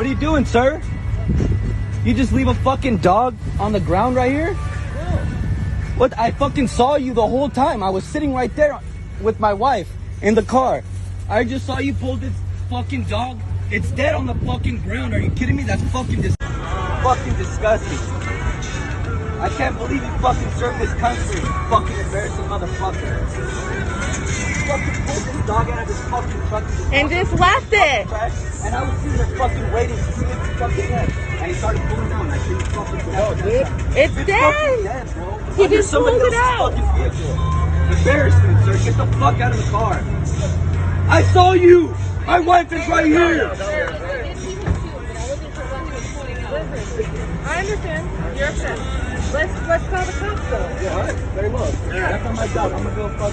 What are you doing, sir? You just leave a fucking dog on the ground right here? What? I fucking saw you the whole time. I was sitting right there with my wife in the car. I just saw you pull this fucking dog. It's dead on the fucking ground. Are you kidding me? That's fucking disgusting. I can't believe you fucking served this country, you fucking embarrassing motherfucker. You fucking pulled this dog out of this fucking truck and just left it. And I was sitting there fucking waiting to see if he fucking dead. And he started pulling down. I think he's fucking dead. It's dead. Dead, bro. He just pulled it out. Embarrassment, sir. Get the fuck out of the car. I saw you. My wife is right here. I understand. You're upset. Let's call the cops though. Yeah, all right. Very well. That's not my job. I'm gonna go fuck.